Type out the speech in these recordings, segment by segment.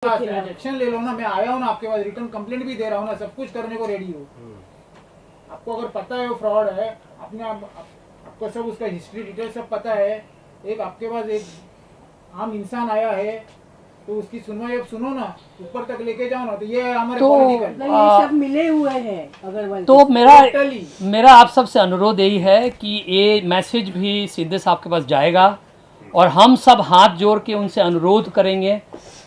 पास action ले लो ना, मैं आया हूँ ना आपके पास, रिटर्न कंप्लेंट भी दे रहा हूँ ना, सब कुछ करने को रेडी हूँ। आपको अगर पता है वो फ्रॉड है, अपने आपको सब उसका हिस्ट्री डिटेल सब पता है, एक आपके पास एक आम इंसान आया है तो उसकी सुनवाई अब सुनो ना, ऊपर तक लेके जाओ ना, तो ये हमारे पॉलिटिकल ये सब मिले हुए हैं अग्रवाल। तो Totally. मेरा आप सबसे अनुरोध यही है कि ये मैसेज भी सीधे साहब के पास जाएगा और हम सब हाथ जोड़ के उनसे अनुरोध करेंगे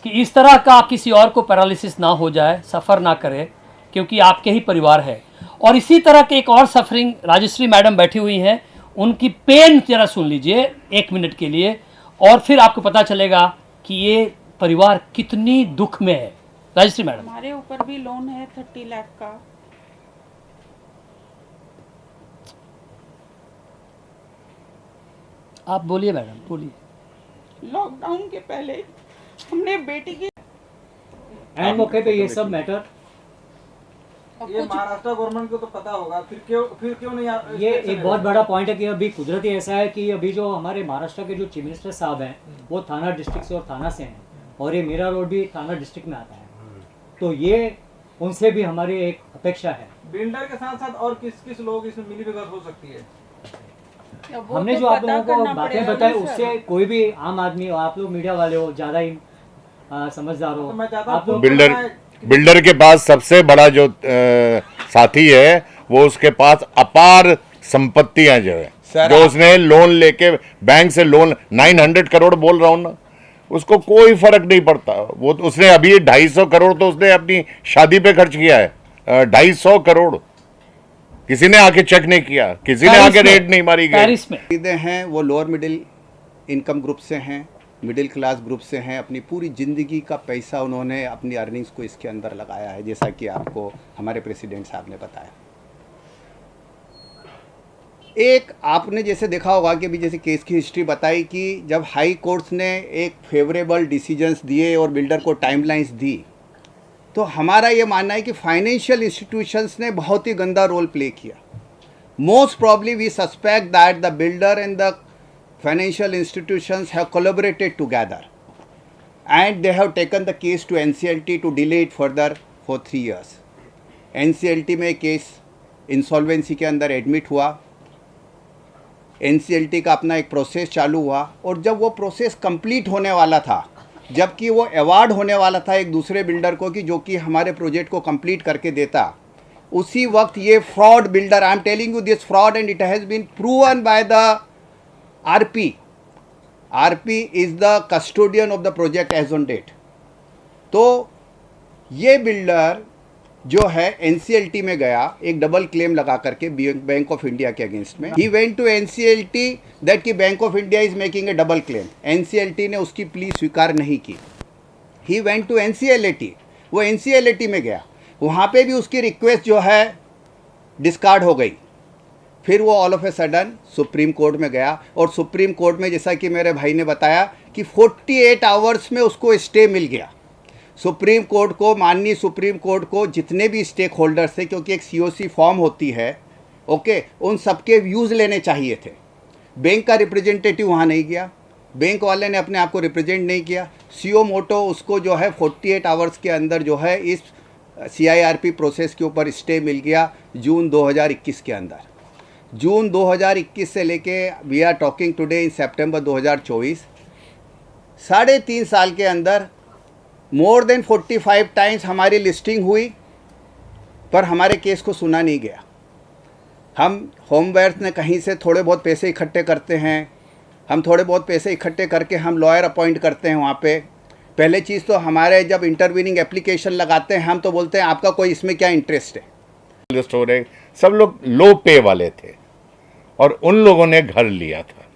कि इस तरह का किसी और को पैरालिसिस ना हो जाए, सफ़र ना करे, क्योंकि आपके ही परिवार है। और इसी तरह के एक और सफरिंग राजश्री मैडम बैठी हुई हैं, उनकी पेन जरा सुन लीजिए 1 मिनट के लिए, और फिर आपको पता चलेगा कि ये परिवार कितनी दुख में है। राजश्री मैडम। हमारे ऊपर भी लोन है 30 लाख का। आप बोलिए मैडम, बोलिए। लॉकडाउन के पहले हमने बेटी की एंड मौके पे ये सब मैटर, ये महाराष्ट्र गवर्नमेंट को तो पता होगा, फिर क्यों नहीं ये एक बहुत बड़ा पॉइंट है कि अभी कुदरती ऐसा है कि अभी जो हमारे महाराष्ट्र के जो चीफ मिनिस्टर साहब हैं वो थाना डिस्ट्रिक्ट से और थाना से हैं, और ये मीरा रोड भी थाना डिस्ट्रिक्ट में आता है, तो ये उनसे भी हमारी एक अपेक्षा है। बिल्डर के साथ साथ और किस किस लोग इसमें मिली भगत हो सकती है? हमने जो आप लोगों को बातें बताई उससे कोई भी आम आदमी हो, आप लोग मीडिया वाले हो, ज्यादा ही समझदार हो, आप लोग बिल्डर के पास सबसे बड़ा जो साथी है वो उसके पास अपार संपत्तियां जो है, जो उसने लोन लेके बैंक से लोन 900 करोड़ बोल रहा हूं ना, उसको कोई फर्क नहीं पड़ता। वो उसने अभी 250 करोड़ तो उसने अपनी शादी पे खर्च किया है, 250 करोड़। किसी ने आके चेक नहीं किया, किसी ने आके रेट नहीं मारी गई। पेरिस में हैं वो लोअर मिडिल इनकम ग्रुप से हैं, मिडिल क्लास ग्रुप से हैं, अपनी पूरी ज़िंदगी का पैसा उन्होंने अपनी अर्निंग्स को इसके अंदर लगाया है, जैसा कि आपको हमारे प्रेसिडेंट साहब ने बताया। एक आपने जैसे देखा होगा कि अभी जैसे केस की हिस्ट्री बताई कि जब हाई कोर्ट्स ने एक फेवरेबल डिसीजंस दिए और बिल्डर को टाइमलाइंस दी, तो हमारा ये मानना है कि फाइनेंशियल इंस्टीट्यूशंस ने बहुत ही गंदा रोल प्ले किया। Most probably we suspect that the builder and the financial institutions have collaborated together and they have taken the case to NCLT to delay it further for 3 years. NCLT में case insolvency के अंदर admit हुआ, NCLT का अपना एक process चालू हुआ, और जब वो प्रोसेस कंप्लीट होने वाला था, जबकि वो अवार्ड होने वाला था एक दूसरे बिल्डर को कि जो कि हमारे प्रोजेक्ट को कंप्लीट करके देता, उसी वक्त ये fraud builder, I am telling you this fraud and it has been proven by the RP is the custodian of the project as on date. तो ये बिल्डर जो है NCLT में गया एक डबल क्लेम लगा करके बैंक ऑफ इंडिया के अगेंस्ट में। He went to NCLT that कि Bank of India is making a double claim. NCLT ने उसकी प्ली स्वीकार नहीं की। ही वेंट टू NCLAT, वो NCLAT में गया, वहाँ पे भी उसकी रिक्वेस्ट जो है डिस्कार्ड हो गई। फिर वो all of a sudden supreme court में गया, और सुप्रीम कोर्ट में जैसा कि मेरे भाई ने बताया कि 48 आवर्स में उसको स्टे मिल गया। सुप्रीम कोर्ट को, माननीय सुप्रीम कोर्ट को जितने भी स्टेक होल्डर्स थे, क्योंकि एक COC फॉर्म होती है, ओके, उन सबके व्यूज़ लेने चाहिए थे। बैंक का रिप्रेजेंटेटिव वहाँ नहीं गया, बैंक वाले ने अपने आप को रिप्रेजेंट नहीं किया। CO मोटो उसको जो है 48 आवर्स के अंदर जो है इस CIRP प्रोसेस के ऊपर स्टे मिल गया जून 2021 के अंदर। जून 2021 से लेके we are talking today in सितंबर 2024, 3.5 साल के अंदर मोर देन 45 टाइम्स हमारी लिस्टिंग हुई, पर हमारे केस को सुना नहीं गया। हम होमवेयर ने कहीं से थोड़े बहुत पैसे इकट्ठे करते हैं, हम थोड़े बहुत पैसे इकट्ठे करके हम लॉयर अपॉइंट करते हैं वहाँ पे। पहले चीज़ तो हमारे जब इंटरवीनिंग एप्लीकेशन लगाते हैं हम तो बोलते हैं आपका कोई इसमें क्या इंटरेस्ट है। स्टोर सब लोग लो पे वाले थे और उन लोगों ने घर लिया था।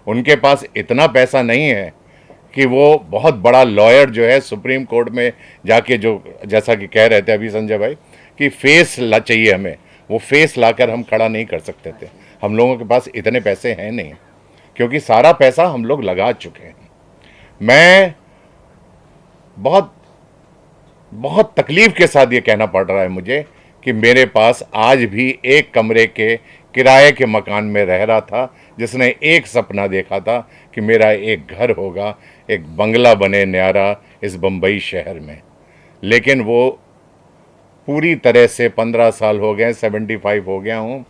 उनके पास इतना पैसा नहीं है कि वो बहुत बड़ा लॉयर जो है सुप्रीम कोर्ट में जाके, जो जैसा कि कह रहे थे अभी संजय भाई कि फेस ला चाहिए हमें, वो फेस लाकर हम खड़ा नहीं कर सकते थे। हम लोगों के पास इतने पैसे हैं नहीं, क्योंकि सारा पैसा हम लोग लगा चुके हैं। मैं बहुत तकलीफ के साथ ये कहना पड़ रहा है मुझे कि मेरे पास आज भी एक कमरे के किराए के मकान में रह रहा था, जिसने एक सपना देखा था कि मेरा एक घर होगा, एक बंगला बने न्यारा इस बम्बई शहर में। लेकिन वो पूरी तरह से 15 साल हो गए, 75 हो गया हूँ,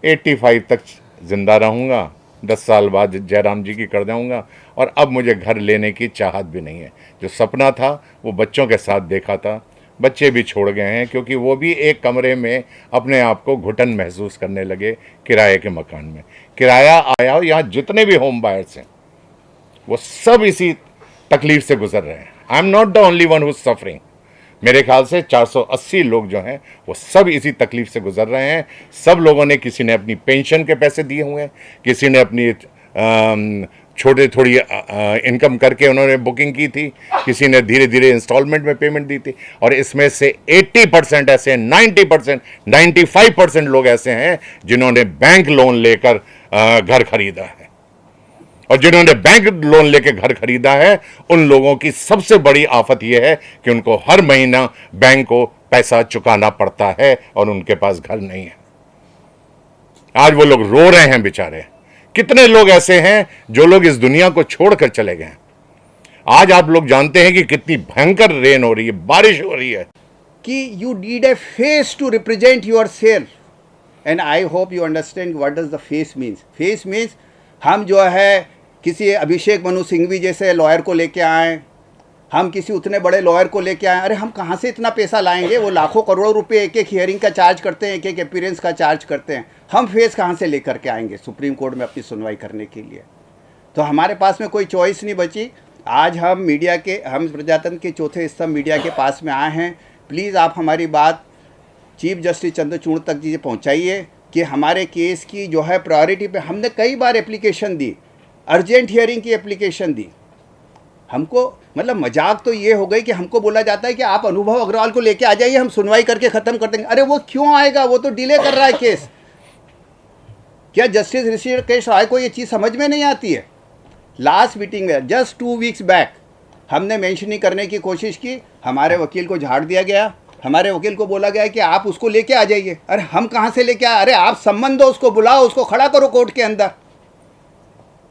85 तक ज़िंदा रहूँगा, 10 साल बाद जयराम जी की कर जाऊँगा, और अब मुझे घर लेने की चाहत भी नहीं है। जो सपना था वो बच्चों के साथ देखा था, बच्चे भी छोड़ गए हैं, क्योंकि वो भी एक कमरे में अपने आप को घुटन महसूस करने लगे किराए के मकान में। किराया आया, यहाँ जितने भी होम बायर्स हैं वो सब इसी तकलीफ से गुजर रहे हैं। I am not the only one who suffering. मेरे ख्याल से 480 लोग जो हैं वो सब इसी तकलीफ से गुजर रहे हैं। सब लोगों ने, किसी ने अपनी पेंशन के पैसे दिए हुए हैं, किसी ने अपनी थोड़ी इनकम करके उन्होंने बुकिंग की थी, किसी ने धीरे धीरे इंस्टॉलमेंट में पेमेंट दी थी, और इसमें से 80% ऐसे, 90%, 95% लोग ऐसे हैं जिन्होंने बैंक लोन लेकर घर खरीदा है। और जिन्होंने बैंक लोन लेकर घर खरीदा है, उन लोगों की सबसे बड़ी आफत यह है कि उनको हर महीना बैंक को पैसा चुकाना पड़ता है और उनके पास घर नहीं है। आज वो लोग रो रहे हैं बेचारे। कितने लोग ऐसे हैं जो लोग इस दुनिया को छोड़कर चले गए। आज आप लोग जानते हैं कि कितनी भयंकर रेन हो रही है, बारिश हो रही है। कि you need a face to represent yourself, and I hope you understand what does the face means. Face means हम जो है किसी अभिषेक मनु सिंघवी जैसे लॉयर को लेके आए, हम किसी उतने बड़े लॉयर को लेके आए, अरे हम कहाँ से इतना पैसा लाएंगे? वो लाखों करोड़ों रुपए एक एक हियरिंग का चार्ज करते हैं, एक एक अपीयरेंस का चार्ज करते हैं। हम फेस कहाँ से लेकर के आएंगे सुप्रीम कोर्ट में अपनी सुनवाई करने के लिए? तो हमारे पास में कोई चॉइस नहीं बची। आज हम प्रजातंत्र के चौथे स्तंभ मीडिया के पास में आए हैं। प्लीज़ आप हमारी बात चीफ जस्टिस चंद्रचूड़ तक जी पहुँचाइए कि हमारे केस की जो है प्रायोरिटी पे। हमने कई बार एप्लीकेशन दी, अर्जेंट हियरिंग की एप्लीकेशन दी। हमको मतलब मजाक तो ये हो गई कि हमको बोला जाता है कि आप अनुभव अग्रवाल को लेके आ जाइए, हम सुनवाई करके ख़त्म कर देंगे। अरे वो क्यों आएगा? वो तो डिले कर रहा है केस। क्या जस्टिस ऋषिकेश राय को ये चीज़ समझ में नहीं आती है? लास्ट मीटिंग में जस्ट 2 वीक्स बैक हमने मेंशनिंग करने की कोशिश की, हमारे वकील को झाड़ दिया गया। हमारे वकील को बोला गया कि आप उसको लेके आ जाइए। अरे हम कहाँ से लेके आए? अरे आप सम्मन दो, उसको बुलाओ, उसको खड़ा करो कोर्ट के अंदर।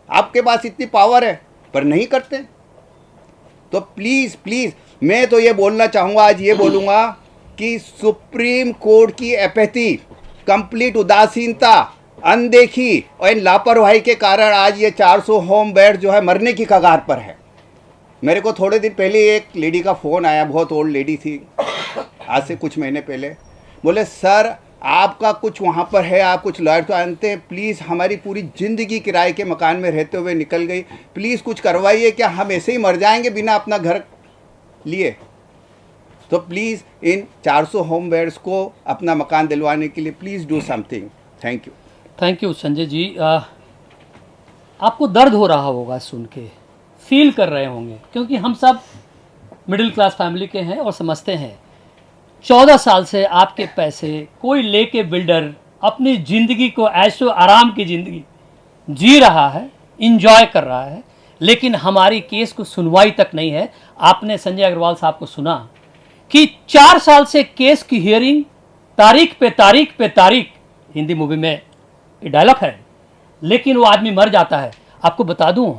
आपके पास इतनी पावर है, पर नहीं करते। तो प्लीज़ प्लीज़ मैं तो ये बोलना चाहूँगा, आज ये बोलूँगा कि सुप्रीम कोर्ट की एपैथी, कंप्लीट उदासीनता, अनदेखी और लापरवाही के कारण आज ये 400 होम बेड जो है मरने की कगार पर है। मेरे को थोड़े दिन पहले एक लेडी का फ़ोन आया, बहुत ओल्ड लेडी थी, आज से कुछ महीने पहले। बोले सर आपका कुछ वहाँ पर है, आप कुछ लॉयर तो जानते हैं, प्लीज़ हमारी पूरी ज़िंदगी किराए के मकान में रहते हुए निकल गई, प्लीज़ कुछ करवाइए, क्या हम ऐसे ही मर जाएंगे बिना अपना घर लिए? तो प्लीज़ इन 400 होम बेड्स को अपना मकान दिलवाने के लिए please do something. Thank you. Thank you Sanjay ji. आपको दर्द हो रहा होगा सुन के, फील कर रहे होंगे, क्योंकि हम सब मिडिल क्लास फैमिली के हैं और समझते हैं 14 साल से आपके पैसे कोई लेके बिल्डर अपनी ज़िंदगी को ऐशो आराम की ज़िंदगी जी रहा है, इंजॉय कर रहा है, लेकिन हमारी केस को सुनवाई तक नहीं है। आपने संजय अग्रवाल साहब को सुना कि 4 साल से केस की हियरिंग तारीख पे तारीख पे तारीख, हिंदी मूवी में ये डायलॉग है, लेकिन वो आदमी मर जाता है। आपको बता दूं,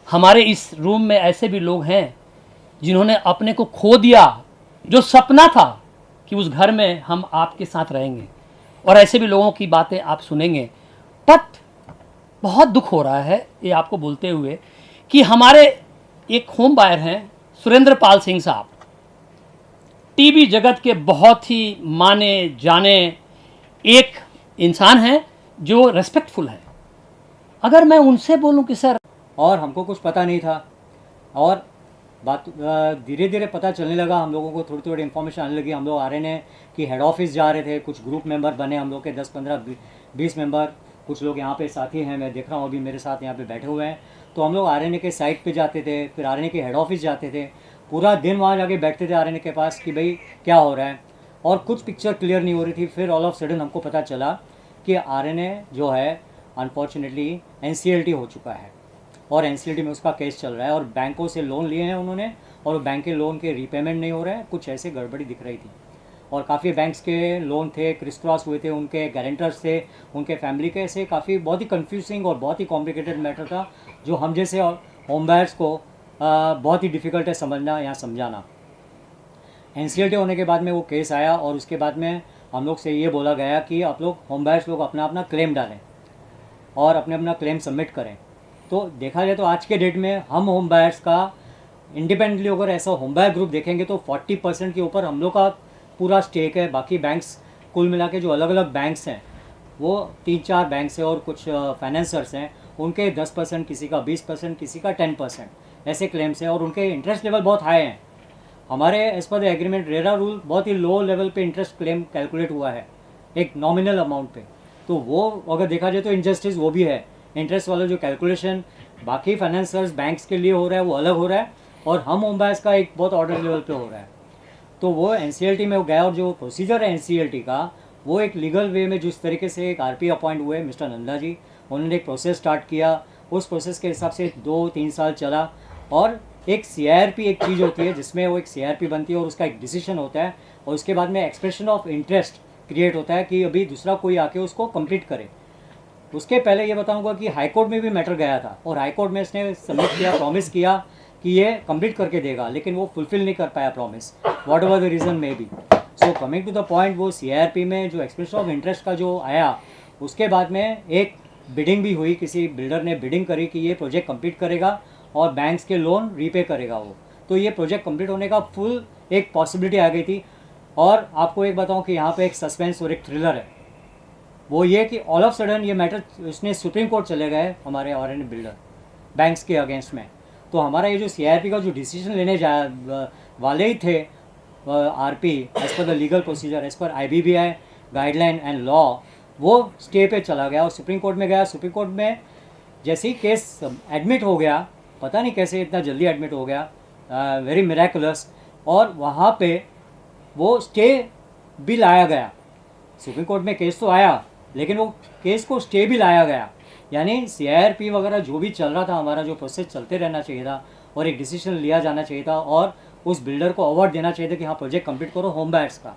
हमारे इस रूम में ऐसे भी लोग हैं जिन्होंने अपने को खो दिया, जो सपना था कि उस घर में हम आपके साथ रहेंगे, और ऐसे भी लोगों की बातें आप सुनेंगे। बट बहुत दुख हो रहा है ये आपको बोलते हुए कि हमारे एक होम बायर हैं सुरेंद्र पाल सिंह साहब, टीवी जगत के बहुत ही माने जाने एक इंसान हैं जो रेस्पेक्टफुल है। अगर मैं उनसे बोलूं कि सर, और हमको कुछ पता नहीं था, और बात धीरे धीरे पता चलने लगा, हम लोगों को थोड़ी थोड़ी इन्फॉर्मेशन आने लगी। हम लोग RNA की हेड ऑफिस जा रहे थे, कुछ ग्रुप मेंबर बने हम लोग के 10, 15, 20 मेंबर। कुछ लोग यहाँ पे साथी हैं, मैं देख रहा हूँ अभी मेरे साथ यहाँ पे बैठे हुए हैं। तो हम लोग RNA के साइट पे जाते थे, फिर RNA के हेड ऑफिस जाते थे, पूरा दिन वहाँ जाके बैठते थे RNA के पास कि भाई क्या हो रहा है, और कुछ पिक्चर क्लियर नहीं हो रही थी। फिर ऑल ऑफ सडन हमको पता चला कि RNA जो है अनफॉर्चुनेटली NCLT हो चुका है, और NCLT में उसका केस चल रहा है, और बैंकों से लोन लिए हैं उन्होंने, और बैंक के लोन के रीपेमेंट नहीं हो रहे हैं, कुछ ऐसे गड़बड़ी दिख रही थी। और काफ़ी बैंक्स के लोन थे, क्रिस क्रॉस हुए थे, उनके गारंटर्स थे, उनके फैमिली के, ऐसे काफ़ी बहुत ही कंफ्यूजिंग और बहुत ही कॉम्प्लिकेटेड मैटर था जो हम जैसे होम बायर्स को बहुत ही डिफ़िकल्ट है समझना या समझाना। NCLT होने के बाद में वो केस आया और उसके बाद में हम लोग से ये बोला गया कि आप लोग होम बायर्स लोग अपना अपना क्लेम डालें और अपने अपना क्लेम सबमिट करें। तो देखा जाए तो आज के डेट में हम होम बायर्स का इंडिपेंडेंटली अगर ऐसा होम बायर ग्रुप देखेंगे तो 40% के ऊपर हम लोग का पूरा स्टेक है। बाकी बैंक्स कुल मिला के जो अलग अलग बैंक्स हैं वो 3-4 बैंक्स हैं और कुछ फाइनेंसर्स हैं, उनके 10%, किसी का 20%, किसी का 10% ऐसे क्लेम्स हैं और उनके इंटरेस्ट लेवल बहुत हाई हैं। हमारे as per the agreement RERA rule बहुत ही लो लेवल पे इंटरेस्ट क्लेम कैलकुलेट हुआ है एक नॉमिनल अमाउंट पे, तो वो अगर देखा जाए तो इनजस्टिस वो भी है। इंटरेस्ट वाला जो कैलकुलेशन बाकी फाइनेंसर्स बैंक्स के लिए हो रहा है वो अलग हो रहा है और हम होम बायर्स का एक बहुत ऑर्डर लेवल पे हो रहा है। तो वो NCLT में गया और जो प्रोसीजर है NCLT का वो एक लीगल वे में जिस तरीके से एक RP अपॉइंट हुए मिस्टर नंदा जी, उन्होंने एक प्रोसेस स्टार्ट किया, उस प्रोसेस के हिसाब से 2-3 साल चला और एक CIRP एक चीज़ होती है जिसमें वो एक CIRP बनती है और उसका एक डिसीजन होता है और उसके बाद में एक्सप्रेशन ऑफ इंटरेस्ट क्रिएट होता है कि अभी दूसरा कोई आके उसको कंप्लीट करे। उसके पहले ये बताऊंगा कि हाई कोर्ट में भी मैटर गया था और हाई कोर्ट में इसने सबमिट किया, प्रॉमिस किया कि ये कंप्लीट करके देगा, लेकिन वो फुलफिल नहीं कर पाया promise, whatever the reason may be. So coming to the point, वो CIRP में जो एक्सप्रेशन ऑफ इंटरेस्ट का जो आया उसके बाद में एक बिडिंग भी हुई, किसी बिल्डर ने बिडिंग करी कि ये प्रोजेक्ट कंप्लीट करेगा और बैंक्स के लोन रीपे करेगा वो, तो ये प्रोजेक्ट कंप्लीट होने का फुल एक पॉसिबिलिटी आ गई थी। और आपको एक बताऊं कि यहाँ पे एक सस्पेंस और एक थ्रिलर है, वो ये कि ऑल ऑफ सडन ये मैटर उसने सुप्रीम कोर्ट चले गए हमारे RN बिल्डर बैंक्स के अगेंस्ट में। तो हमारा ये जो CIRP का जो डिसीजन लेने वाले ही थे RP as per the legal procedure as per IBBI guideline and law, वो स्टे पे चला गया और सुप्रीम कोर्ट में गया। सुप्रीम कोर्ट में जैसे ही केस एडमिट हो गया, पता नहीं कैसे इतना जल्दी एडमिट हो गया, वेरी मिरेकुलस, और वहाँ पे वो स्टे भी लाया गया। सुप्रीम कोर्ट में केस तो आया लेकिन वो केस को स्टे भी लाया गया, यानी CIRP वगैरह जो भी चल रहा था हमारा जो प्रोसेस चलते रहना चाहिए था और एक डिसीजन लिया जाना चाहिए था और उस बिल्डर को अवार्ड देना चाहिए था कि हाँ प्रोजेक्ट कंप्लीट करो होम बायर्स का,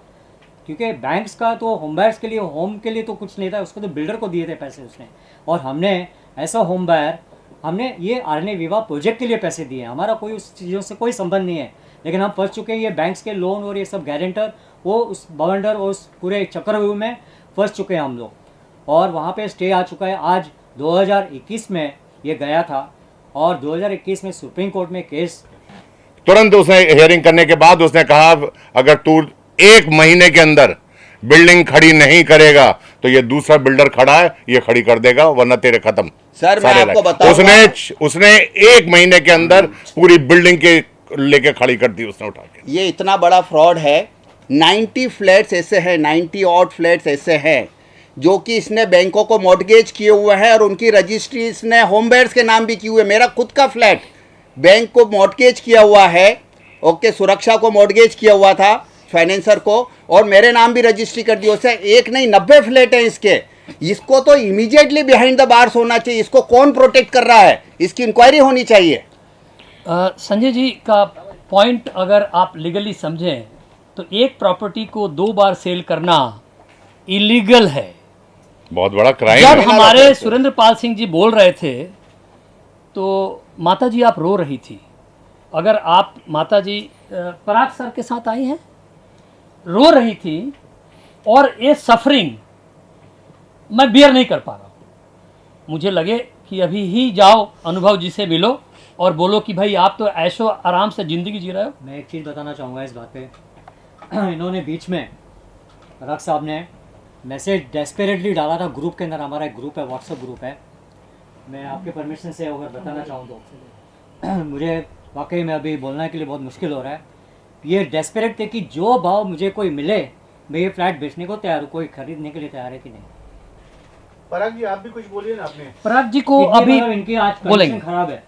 क्योंकि बैंक्स का तो होम बायर्स के लिए, होम के लिए तो कुछ नहीं था, उसको तो बिल्डर को दिए थे पैसे उसने। और हमने ऐसा होम बायर, हमने ये RN विवाह प्रोजेक्ट के लिए पैसे दिए, हमारा कोई उस चीज़ों से कोई संबंध नहीं है, लेकिन हम फंस चुके हैं ये बैंक्स के लोन और ये सब गारंटर, वो उस बवंडर और उस पूरे चक्रव्यूह में फंस चुके हैं हम लोग। और वहाँ पे स्टे आ चुका है, आज 2021 में ये गया था और 2021 में सुप्रीम कोर्ट में केस तुरंत उसने हियरिंग करने के बाद उसने कहा अगर तू 1 महीने के अंदर बिल्डिंग खड़ी नहीं करेगा तो ये दूसरा बिल्डर खड़ा है ये खड़ी कर देगा वरना तेरे खत्म। सर मैं आपको राइट। बताऊंगा, उसने 1 महीने के अंदर पूरी बिल्डिंग के लेके खड़ी कर दी उसने उठा के। ये इतना बड़ा फ्रॉड है। 90 फ्लैट्स ऐसे हैं, 90 ऑड फ्लैट्स ऐसे हैं जो कि इसने बैंकों को मॉर्टगेज किए हुए हैं और उनकी रजिस्ट्री इसने होम बायर्स के नाम भी की हुई है। मेरा खुद का फ्लैट बैंक को मॉर्टगेज किया हुआ है, ओके, सुरक्षा को मॉर्टगेज किया हुआ था फाइनेंसर को, और मेरे नाम भी रजिस्ट्री कर दी। उससे एक नहीं 90 फ्लैट हैं इसके। इसको तो इमीडिएटली बिहाइंड द बार्स होना चाहिए। इसको कौन प्रोटेक्ट कर रहा है, इसकी इंक्वायरी होनी चाहिए। संजय जी का पॉइंट अगर आप लीगली समझें तो एक प्रॉपर्टी को 2 बार सेल करना इलीगल है, बहुत बड़ा क्राइम जब है। हमारे सुरेंद्र पाल सिंह जी बोल रहे थे तो माता जी आप रो रही थी। अगर आप माता जी पराग सर के साथ आई हैं, रो रही थी और ये सफरिंग मैं बियर नहीं कर पा रहा हूँ। मुझे लगे कि अभी ही जाओ अनुभव जी से मिलो और बोलो कि भाई आप तो ऐशो आराम से ज़िंदगी जी रहे हो। मैं एक चीज़ बताना चाहूँगा इस बात पे। इन्होंने बीच में रख साहब ने मैसेज डेस्परेटली डाला था ग्रुप के अंदर, हमारा एक ग्रुप है, व्हाट्सएप ग्रुप है, मैं आपके परमिशन से अगर बताना चाहूँ तो मुझे वाकई में अभी बोलने के लिए बहुत मुश्किल हो रहा है। ये डेस्परेट थे कि जो भाव मुझे कोई मिले मैं ये फ्लैट बेचने को तैयार हूँ, कोई खरीदने के लिए तैयार है कि नहीं। पराग जी आप भी कुछ बोलिए ना अपने। पराग जी को इतनी अभी मतलब इनकी आज बोलेंगे। कंडीशन खराब है।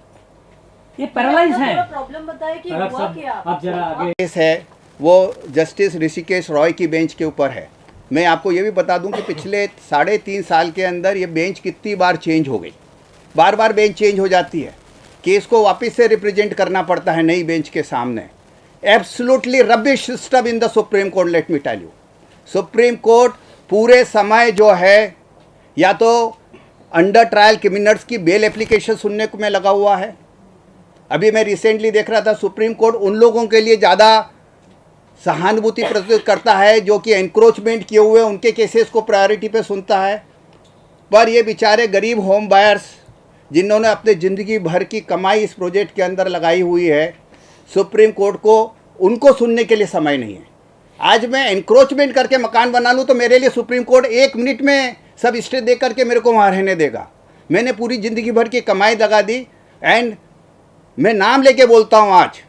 ये पैरालाइज हैं। प्रॉब्लम बताए कि पराग हुआ साहब क्या। आप जरा आगे। केस है वो जस्टिस ऋषिकेश रॉय की बेंच के ऊपर है। मैं आपको ये भी बता दूं कि पिछले 3.5 साल के अंदर ये बेंच कितनी बार चेंज हो गई, बार बार बेंच चेंज हो जाती है, केस को वापस से रिप्रेजेंट करना पड़ता है नई बेंच के सामने। Absolutely rubbish system in the supreme court, let me tell you. Supreme court पूरे समय जो है या तो अंडर ट्रायल क्रिमिनल्स की बेल एप्लीकेशन सुनने में लगा हुआ है। अभी मैं रिसेंटली देख रहा था, सुप्रीम कोर्ट उन लोगों के लिए ज़्यादा सहानुभूति प्रस्तुत करता है जो कि एनक्रोचमेंट किए हुए उनके केसेस को प्रायोरिटी पे सुनता है। पर ये बेचारे गरीब होम बायर्स जिन्होंने अपने ज़िंदगी भर की कमाई इस प्रोजेक्ट के अंदर लगाई हुई है, सुप्रीम कोर्ट को उनको सुनने के लिए समय नहीं है। आज मैं एनक्रोचमेंट करके मकान बना लूँ तो मेरे लिए सुप्रीम कोर्ट 1 मिनट में सब स्टे दे करके मेरे को वहाँ रहने देगा। मैंने पूरी ज़िंदगी भर की कमाई लगा दी। एंड मैं नाम लेके बोलता हूँ आज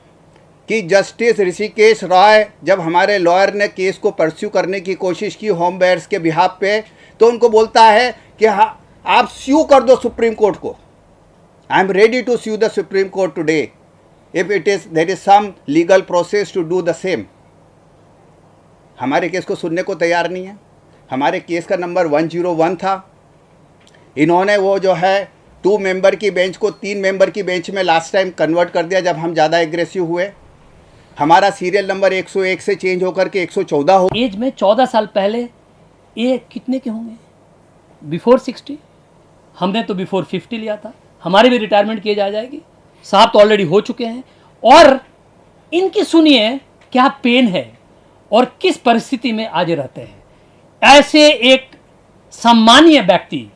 कि जस्टिस ऋषिकेश रॉय जब हमारे लॉयर ने केस को परस्यू करने की कोशिश की होम बायर्स के बिहाफ पे, तो उनको बोलता है कि हाँ आप स्यू कर दो सुप्रीम कोर्ट को। I am ready to sue the supreme court today if it is there is some legal process to do the same. हमारे केस को सुनने को तैयार नहीं है। हमारे केस का नंबर 101 था। इन्होंने वो जो है 2 मेंबर की बेंच को 3 मेंबर की बेंच में लास्ट टाइम कन्वर्ट कर दिया जब हम ज़्यादा एग्रेसिव हुए। हमारा सीरियल नंबर 101 से चेंज होकर के 114 हो। एज में 14 साल पहले ये कितने के होंगे? बिफोर 60। हमने तो बिफोर 50 लिया था। हमारी भी रिटायरमेंट की जा जाएगी। साहब तो ऑलरेडी हो चुके हैं। और इनकी सुनिए क्या पेन है और किस परिस्थिति में आज रहते हैं। ऐसे एक सम्मानीय व्यक्ति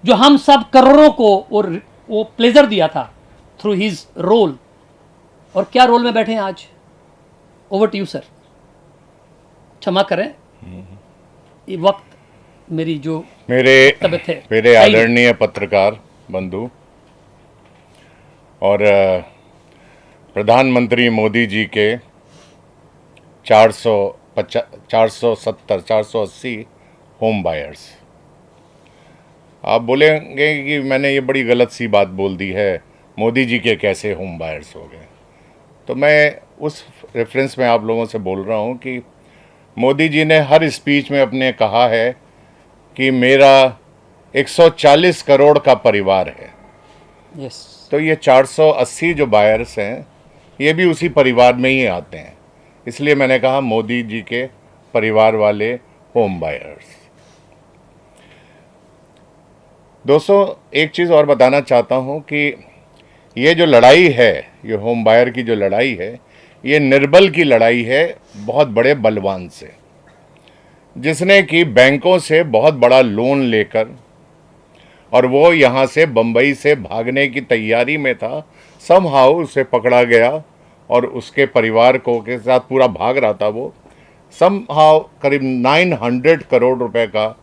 जो हम सब करोड़ों को और वो प्लेजर दिया था थ्रू हिज रोल, और क्या रोल में बैठे हैं आज। Over to you sir. क्षमा करें, ये वक्त मेरी जो तबीयत है। मेरे आदरणीय पत्रकार बंधु और प्रधानमंत्री मोदी जी के 480 होम बायर्स। आप बोलेंगे कि मैंने ये बड़ी गलत सी बात बोल दी है, मोदी जी के कैसे होम बायर्स हो गए। तो मैं उस रेफरेंस में आप लोगों से बोल रहा हूँ कि मोदी जी ने हर स्पीच में अपने कहा है कि मेरा 140 करोड़ का परिवार है। यस। तो ये 480 जो बायर्स हैं ये भी उसी परिवार में ही आते हैं। इसलिए मैंने कहा मोदी जी के परिवार वाले होम बायर्स। दोस्तों, एक चीज़ और बताना चाहता हूँ कि ये जो लड़ाई है, ये होम बायर की जो लड़ाई है, ये निर्बल की लड़ाई है बहुत बड़े बलवान से, जिसने कि बैंकों से बहुत बड़ा लोन लेकर और वो यहाँ से बम्बई से भागने की तैयारी में था। समहाउ उसे पकड़ा गया और उसके परिवार को के साथ पूरा भाग रहा था वो। समहाउ करीब 900 करोड़ रुपए का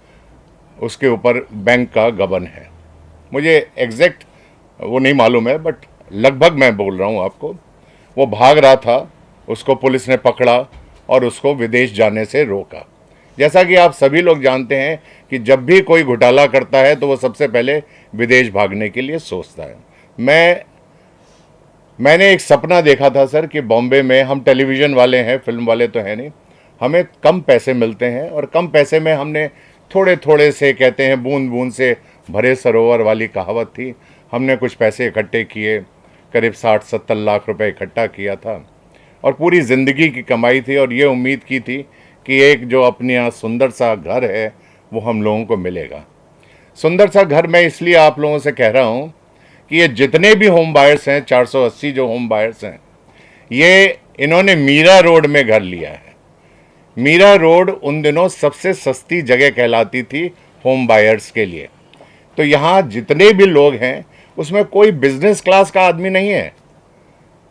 उसके ऊपर बैंक का गबन है। मुझे एग्जैक्ट वो नहीं मालूम है, बट लगभग मैं बोल रहा हूँ आपको। वो भाग रहा था, उसको पुलिस ने पकड़ा और उसको विदेश जाने से रोका। जैसा कि आप सभी लोग जानते हैं कि जब भी कोई घोटाला करता है तो वो सबसे पहले विदेश भागने के लिए सोचता है। मैंने एक सपना देखा था सर कि बॉम्बे में, हम टेलीविज़न वाले हैं, फिल्म वाले तो हैं नहीं, हमें कम पैसे मिलते हैं और कम पैसे में हमने थोड़े थोड़े से, कहते हैं बूंद बूंद से भरे सरोवर वाली कहावत थी। हमने कुछ पैसे इकट्ठे किए, करीब 60-70 लाख रुपए इकट्ठा किया था और पूरी ज़िंदगी की कमाई थी और ये उम्मीद की थी कि एक जो अपने यहाँ सुंदर सा घर है वो हम लोगों को मिलेगा। सुंदर सा घर मैं इसलिए आप लोगों से कह रहा हूँ कि ये जितने भी होम बायर्स हैं, 480 जो होम बायर्स हैं, ये इन्होंने मीरा रोड में घर लिया है। मीरा रोड उन दिनों सबसे सस्ती जगह कहलाती थी होम बायर्स के लिए। तो यहाँ जितने भी लोग हैं उसमें कोई बिजनेस क्लास का आदमी नहीं है,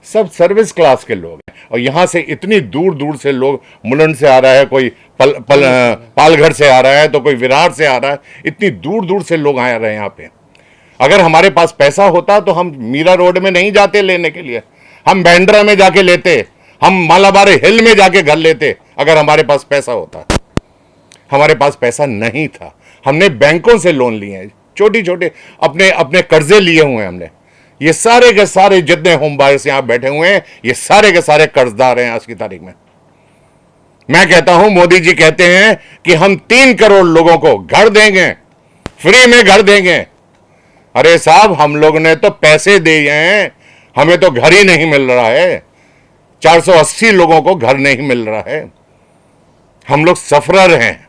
सब सर्विस क्लास के लोग हैं। और यहाँ से इतनी दूर दूर से लोग, मुलुंड से आ रहा है कोई, पालघर से आ रहा है तो कोई विरार से आ रहा है, इतनी दूर दूर से लोग आ रहे हैं यहाँ पे। अगर हमारे पास पैसा होता तो हम मीरा रोड में नहीं जाते लेने के लिए, हम बैंड्रा में जाके लेते, हम मालाबार हिल में जाके घर लेते अगर हमारे पास पैसा होता। हमारे पास पैसा नहीं था, हमने बैंकों से लोन लिए हैं, छोटे छोटे अपने अपने कर्जे लिए हुए हैं हमने। ये सारे के सारे जितने होम बायर्स यहाँ बैठे हुए हैं, ये सारे के सारे कर्जदार हैं आज की तारीख में। मैं कहता हूं, मोदी जी कहते हैं कि हम 3 करोड़ लोगों को घर देंगे, फ्री में घर देंगे। अरे साहब, हम लोग ने तो पैसे दिए हैं, हमें तो घर ही नहीं मिल रहा है। 480 लोगों को घर नहीं मिल रहा है। हम लोग सफरर हैं,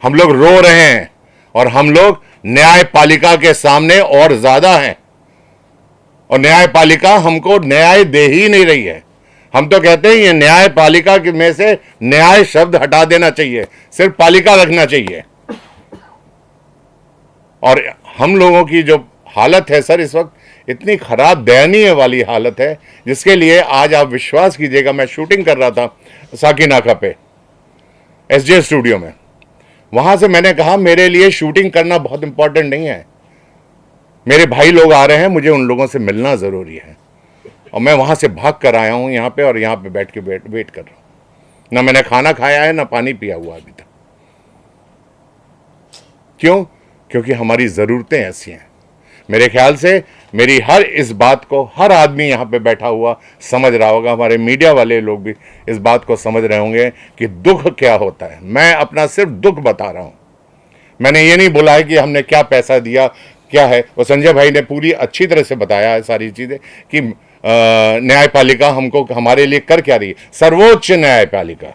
हम लोग रो रहे हैं, और हम लोग न्यायपालिका के सामने और ज्यादा हैं, और न्यायपालिका हमको न्याय दे ही नहीं रही है। हम तो कहते हैं ये न्यायपालिका में से न्याय शब्द हटा देना चाहिए, सिर्फ पालिका रखना चाहिए। और हम लोगों की जो हालत है सर, इस वक्त इतनी खराब दयनीय वाली हालत है, जिसके लिए आज आप विश्वास कीजिएगा, मैं शूटिंग कर रहा था साकीनाका पे एसजे स्टूडियो में। वहां से मैंने कहा मेरे लिए शूटिंग करना बहुत इंपॉर्टेंट नहीं है, मेरे भाई लोग आ रहे हैं, मुझे उन लोगों से मिलना जरूरी है। और मैं वहां से भाग कर आया हूं यहाँ पे, और यहाँ पे बैठ के वेट कर रहा हूं। ना मैंने खाना खाया है, ना पानी पिया हुआ अभी तक। क्यों? क्योंकि हमारी ज़रूरतें ऐसी हैं। मेरे ख्याल से मेरी हर इस बात को हर आदमी यहाँ पे बैठा हुआ समझ रहा होगा, हमारे मीडिया वाले लोग भी इस बात को समझ रहे होंगे कि दुख क्या होता है। मैं अपना सिर्फ दुख बता रहा हूँ, मैंने ये नहीं बोला है कि हमने क्या पैसा दिया क्या है। वो संजय भाई ने पूरी अच्छी तरह से बताया है सारी चीज़ें कि न्यायपालिका हमको हमारे लिए कर क्या रही है। सर्वोच्च न्यायपालिका,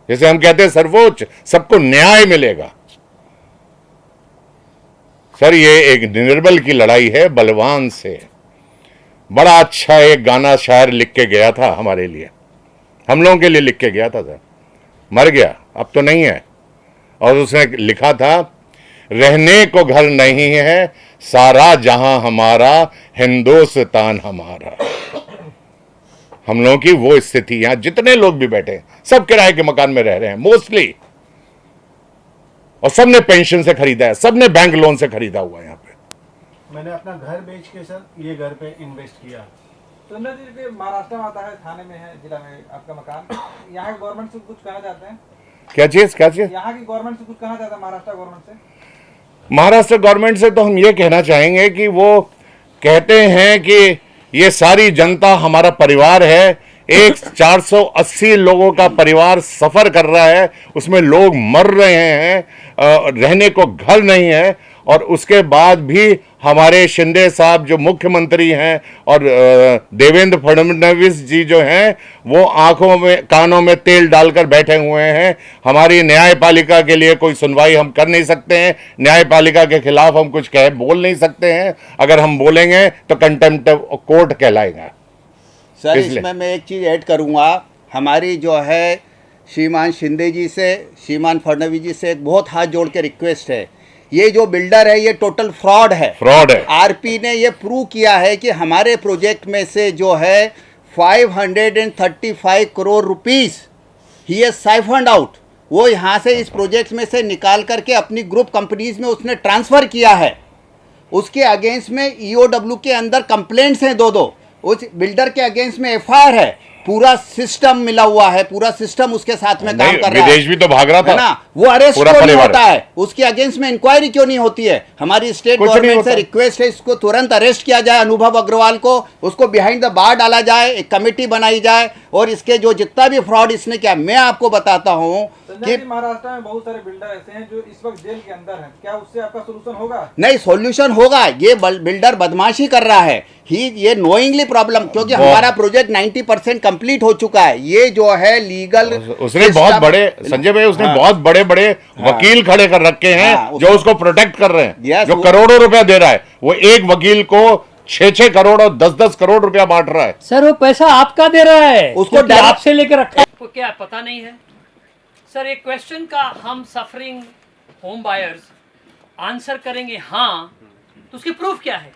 जैसे हम कहते हैं सर्वोच्च, सबको न्याय मिलेगा। सर ये एक निर्बल की लड़ाई है बलवान से। बड़ा अच्छा एक गाना शायर लिख के गया था हमारे लिए, हम लोगों के लिए लिख के गया था सर, मर गया अब तो नहीं है। और उसने लिखा था, रहने को घर नहीं है सारा जहां हमारा, हिंदुस्तान हमारा। हम लोगों की वो स्थिति, यहां जितने लोग भी बैठे हैं सब किराए के मकान में रह रहे हैं मोस्टली, और सबने पेंशन से खरीदा है, सबने बैंक लोन से खरीदा हुआ है। यहाँ पे मैंने अपना घर बेच के सर ये घर पे इन्वेस्ट किया। संजय जी के महाराष्ट्र में आता है, थाने में है, जिला में आपका मकान, यहाँ की गवर्नमेंट से कुछ कहना चाहते हैं? क्या चीज यहाँ की गवर्नमेंट से कुछ कहना चाहते हैं? महाराष्ट्र गवर्नमेंट से? महाराष्ट्र गवर्नमेंट से तो हम ये कहना चाहेंगे कि वो कहते हैं कि ये सारी जनता हमारा परिवार है, एक 480 लोगों का परिवार सफर कर रहा है, उसमें लोग मर रहे हैं, रहने को घर नहीं है। और उसके बाद भी हमारे शिंदे साहब जो मुख्यमंत्री हैं और देवेंद्र फडणवीस जी जो हैं, वो आंखों में कानों में तेल डालकर बैठे हुए हैं। हमारी न्यायपालिका के लिए कोई सुनवाई हम कर नहीं सकते हैं, न्यायपालिका के खिलाफ हम कुछ बोल नहीं सकते हैं। अगर हम बोलेंगे तो कंटेम्प्ट ऑफ कोर्ट कहलाएगा। सर इसमें मैं एक चीज़ ऐड करूंगा, हमारी जो है श्रीमान शिंदे जी से, श्रीमान फडणवीस जी से एक बहुत हाथ जोड़ के रिक्वेस्ट है, ये जो बिल्डर है ये टोटल फ्रॉड है। आरपी ने ये प्रूव किया है कि हमारे प्रोजेक्ट में से जो है 535 crore rupees he has siphoned out, वो यहाँ से इस प्रोजेक्ट में से निकाल करके अपनी ग्रुप कंपनीज में उसने ट्रांसफ़र किया है। उसके अगेंस्ट में ईओडब्ल्यू के अंदर कंप्लेंट्स हैं दो, उस बिल्डर के अगेंस्ट में एफआईआर है, पूरा सिस्टम मिला हुआ है, पूरा सिस्टम उसके साथ में काम कर रहा है। विदेश भी तो भाग रहा था ना, वो अरेस्ट क्यों नहीं होता है, उसके अगेंस्ट में इंक्वायरी क्यों नहीं होती है? हमारी स्टेट गवर्नमेंट से रिक्वेस्ट है इसको तुरंत अरेस्ट किया जाए, अनुभव अग्रवाल को, उसको बिहाइंड द बार डाला जाए, एक कमेटी बनाई जाए, और इसके जो जितना भी फ्रॉड इसने किया, मैं आपको बताता हूँ कि महाराष्ट्र में बहुत सारे बिल्डर ऐसे हैं जो इस वक्त जेल के अंदर हैं, क्या उससे आपका सोल्यूशन होगा? नहीं, सोल्यूशन होगा। ये बिल्डर बदमाशी कर रहा है, ये नोइंगली प्रॉब्लम, क्योंकि हमारा प्रोजेक्ट 90% कंप्लीट हो चुका है। ये जो है लीगल, उसने बहुत बड़े, संजय भाई उसने बहुत बड़े बड़े वकील खड़े कर रखे हैं जो उसको प्रोटेक्ट कर रहे हैं, जो करोड़ों रुपया दे रहा है। वो एक वकील को 6-6 करोड़ और 10-10 करोड़ रुपया बांट रहा है। सर वो पैसा आपका दे रहा है, उसको आपसे लेकर रखा है। आपको क्या पता नहीं है सर? एक क्वेश्चन का हम सफरिंग होम बायर्स आंसर करेंगे हाँ, तो उसकी प्रूफ क्या है?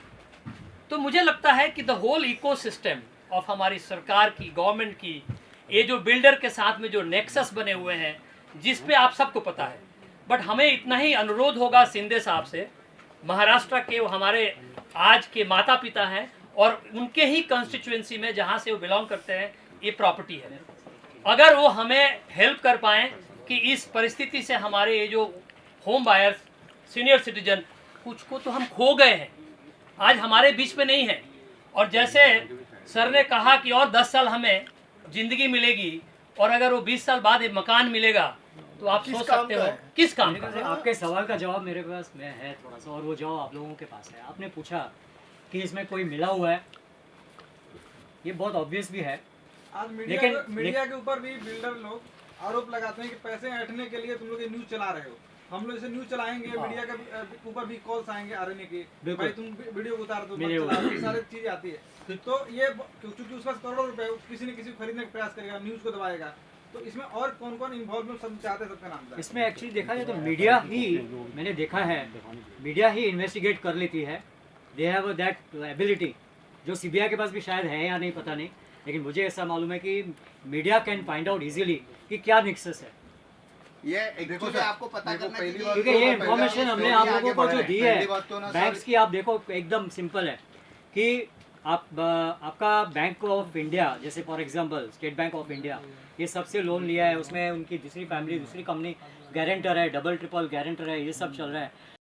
तो मुझे लगता है कि द होल इकोसिस्टम ऑफ हमारी सरकार की, गवर्नमेंट की, ये जो बिल्डर के साथ में जो नेक्सस बने हुए हैं, जिस पे आप सबको पता है, बट हमें इतना ही अनुरोध होगा शिंदे साहब से, महाराष्ट्र के वो हमारे आज के माता पिता हैं और उनके ही कंस्टिट्यूएंसी में जहाँ से वो बिलोंग करते हैं ये प्रॉपर्टी है। अगर वो हमें हेल्प कर पाएँ कि इस परिस्थिति से हमारे ये जो होम बायर्स, सीनियर सिटीजन, कुछ को तो हम खो गए हैं, आज हमारे बीच में नहीं है। और जैसे सर ने कहा कि और 10 साल हमें ज़िंदगी मिलेगी, और अगर वो 20 साल बाद एक मकान मिलेगा, तो आप सोच सकते हो किस काम का। आपके सवाल का जवाब मेरे पास में है थोड़ा सा, और वो जवाब आप लोगों के पास है। आपने पूछा कि इसमें कोई मिला हुआ है, ये बहुत ऑब्वियस भी है। आज मीडिया के ऊपर भी बिल्डर लोग आरोप लगाते हैं कि पैसे ऐंठने के लिए तुम लोग ये न्यूज चला रहे हो। हम लोग जैसे न्यूज चलाएंगे, मीडिया के ऊपर भी कॉल्स आएंगे आरएनए के, भाई तुम वीडियो को उतार दो, मत चलाओ, ये सारी चीजें आती है। तो ये क्योंकि उसका करोड़ों रुपए, किसी न किसी को खरीदने का प्रयास करेगा, न्यूज को दबाएगा, तो इसमें और कौन कौन इन्वॉल्वमेंट सब चाहते हैं, सबका नाम बताएं। इसमें एक्चुअली देखा जाए तो मीडिया ही, मैंने देखा है, मीडिया ही इन्वेस्टिगेट कर लेती है। दे हैव दैट एबिलिटी, जो सीबीआई के पास भी शायद है या नहीं पता नहीं, लेकिन मुझे ऐसा मालूम है कि media can find out easily कि क्या निक्सस है। ये एक्चुअली आपको पता करना चाहिए, क्योंकि ये इन्फॉर्मेशन हमने आप लोगों को जो दी है बैंक्स की, आप देखो एकदम सिंपल है कि आपका बैंक ऑफ इंडिया, जैसे for example state bank of India, ये सबसे लोन लिया है, उसमें उनकी दूसरी फैमिली, दूसरी कंपनी गारंटर है, डबल ट्रिपल गारंटर है, ये सब चल रहा है।